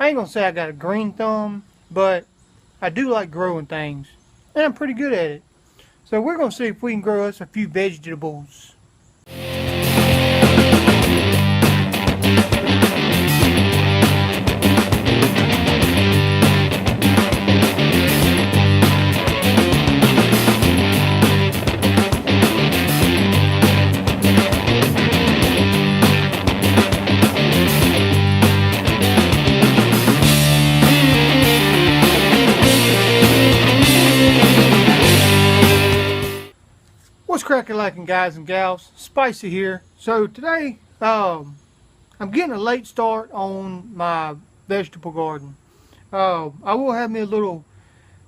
I ain't gonna say I got a green thumb, but I do like growing things, and I'm pretty good at it. So we're gonna see if we can grow us a few vegetables. What's cracking lacking, guys and gals? Spicy here. So today, I'm getting a late start on my vegetable garden. I will have me a little,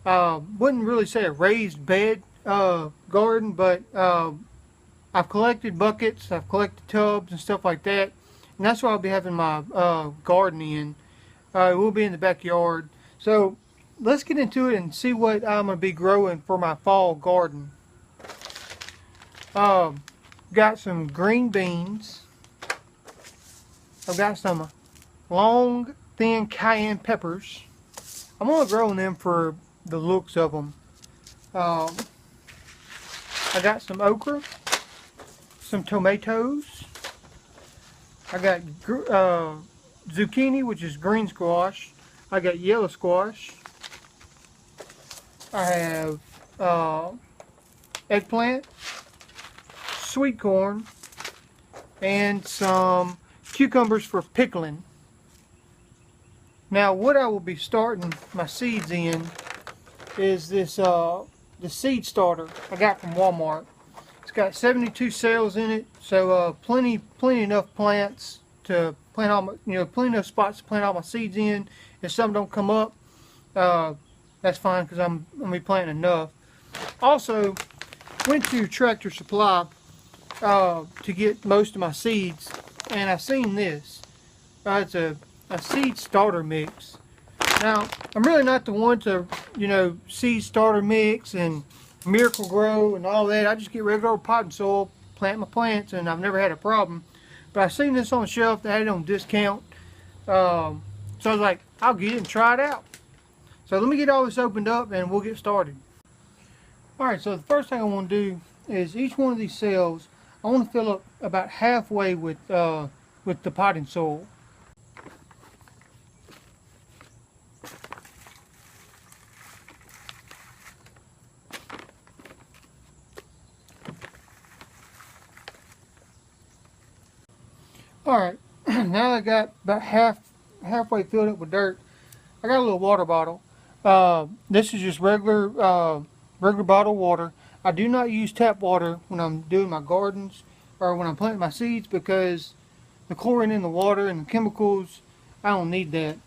wouldn't really say a raised bed garden, but I've collected buckets, I've collected tubs and stuff like that, and that's where I'll be having my garden in. It will be in the backyard. So let's get into it and see what I'm going to be growing for my fall garden. Got some green beans. I've got some long, thin cayenne peppers. I'm only growing them for the looks of them. I got some okra, some tomatoes. I got zucchini, which is green squash. I got yellow squash. I have eggplant, sweet corn, and some cucumbers for pickling. Now what I will be starting my seeds in is this the seed starter I got from Walmart. It's got 72 cells in it, so plenty enough plants to plant all my, plenty enough spots to plant all my seeds in. If some don't come up, that's fine because I'm gonna be planting enough. Also, went to Tractor Supply to get most of my seeds, and I seen this. It's a seed starter mix. Now, I'm really not the one to, seed starter mix and Miracle Grow and all that. I just get regular old potting soil, plant my plants, and I've never had a problem. But I seen this on the shelf, they had it on discount. So I was like, I'll get it and try it out. So let me get all this opened up and we'll get started. Alright, so the first thing I want to do is each one of these cells, I want to fill up about halfway with the potting soil. Alright, now that I got about halfway filled up with dirt, I got a little water bottle. This is just regular bottled water. I do not use tap water when I'm doing my gardens or when I'm planting my seeds because the chlorine in the water and the chemicals, I don't need that.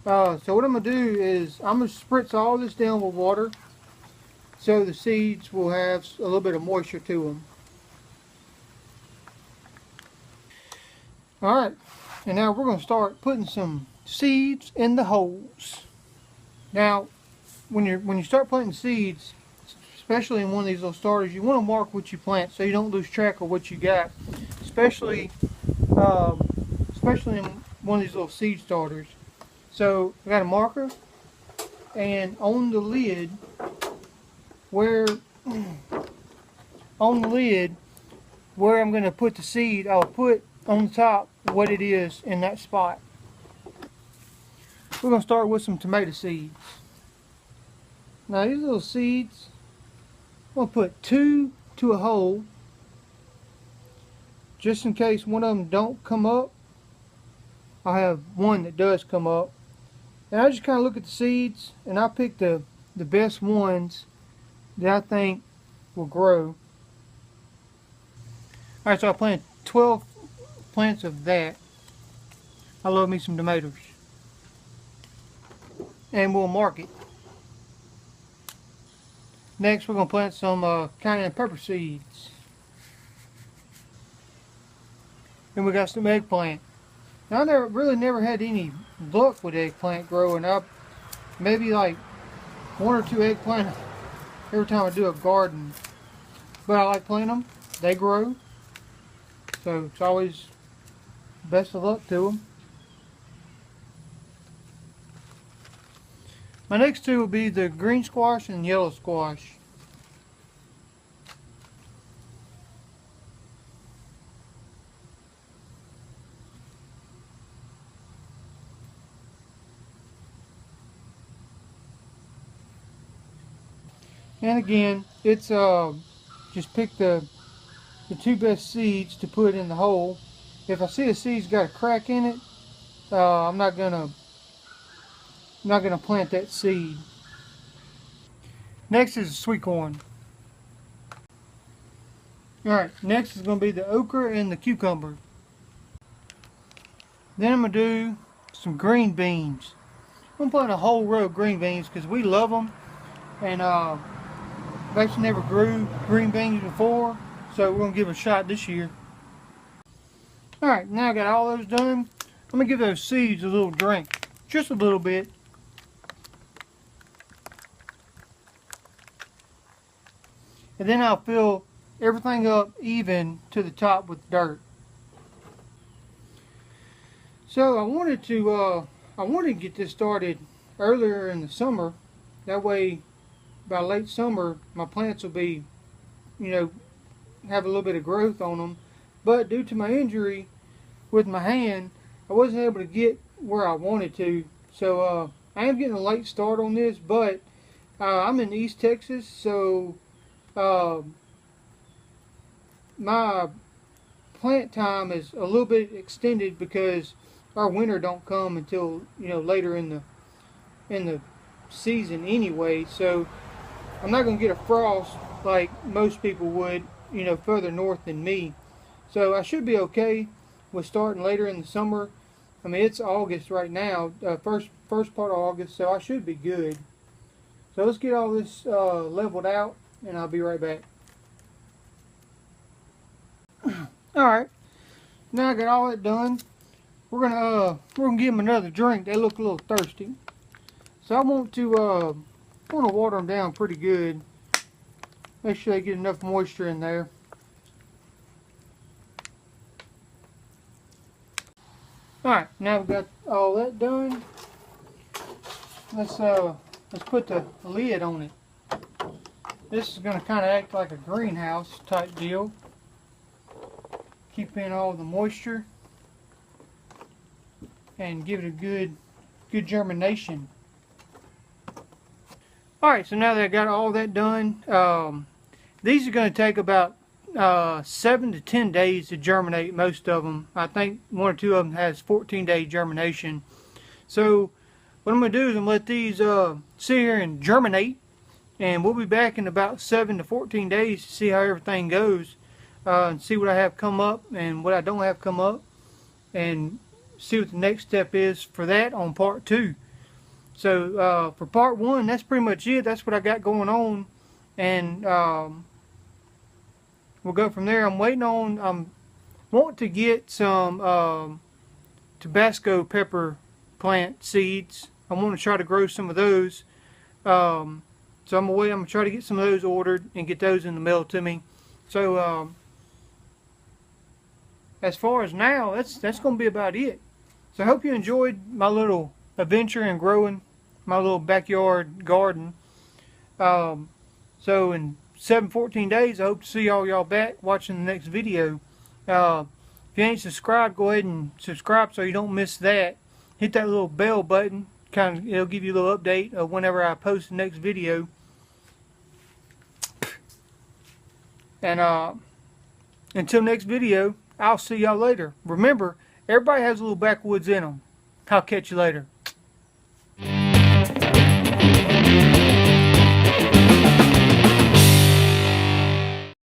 So what I'm going to do is I'm going to spritz all this down with water so the seeds will have a little bit of moisture to them. Alright, and now we're going to start putting some seeds in the holes. Now, when you start planting seeds, especially in one of these little starters, you want to mark what you plant so you don't lose track of what you got, especially in one of these little seed starters. So I got a marker, and on the lid where I'm going to put the seed, I'll put on the top what it is in that spot. We're going to start with some tomato seeds. Now these little seeds, I'm going to put 2 to a hole just in case one of them don't come up. I have one that does come up, and I just kind of look at the seeds and I pick the best ones that I think will grow. Alright, so I planted 12 plants of that. I love me some tomatoes. And we'll mark it. Next we're going to plant some cayenne pepper seeds. And we got some eggplant. Now I never had any luck with eggplant growing up. Maybe like 1 or 2 eggplant every time I do a garden. But I like planting them. They grow. So it's always best of luck to them. My next two will be the green squash and yellow squash. And again, it's just pick the two best seeds to put in the hole. If I see a seed's got a crack in it, I'm not gonna plant that seed. Next is the sweet corn. Alright, next is going to be the okra and the cucumber. Then I'm going to do some green beans. I'm going to plant a whole row of green beans because we love them. And I've actually never grew green beans before, so we're going to give it a shot this year. Alright, now I got all those done. I'm going to give those seeds a little drink. Just a little bit. And then I'll fill everything up even to the top with dirt. So I wanted to get this started earlier in the summer. That way, by late summer, my plants will be, have a little bit of growth on them. But due to my injury with my hand, I wasn't able to get where I wanted to. So I am getting a late start on this, but I'm in East Texas, so my plant time is a little bit extended because our winter don't come until later in the season anyway. So I'm not going to get a frost like most people would, further north than me. So I should be okay with starting later in the summer. I mean, it's August right now, first part of August, so I should be good. So let's get all this leveled out, and I'll be right back. Alright, now I got all that done. We're gonna give them another drink. They look a little thirsty, so I want to water them down pretty good. Make sure they get enough moisture in there. Alright, now we've got all that done. Let's put the lid on it. This is gonna kind of act like a greenhouse type deal. Keep in all the moisture and give it a good germination. Alright, so now that I got all that done, these are going to take about 7 to 10 days to germinate, most of them. I think one or two of them has 14-day germination. So what I'm going to do is I'm going to let these sit here and germinate, and we'll be back in about 7 to 14 days to see how everything goes. And see what I have come up and what I don't have come up, and see what the next step is for that on part 2. So for part 1, that's pretty much it. That's what I got going on, and we'll go from there. I'm want to get some Tabasco pepper plant seeds. I want to try to grow some of those. So I'm gonna try to get some of those ordered and get those in the mail to me. So as far as now, that's going to be about it. So I hope you enjoyed my little adventure in growing my little backyard garden. So in 14 days, I hope to see all y'all back watching the next video. If you ain't subscribed, go ahead and subscribe so you don't miss that. Hit that little bell button. It'll give you a little update of whenever I post the next video. And until next video, I'll see y'all later. Remember, everybody has a little backwoods in them. I'll catch you later.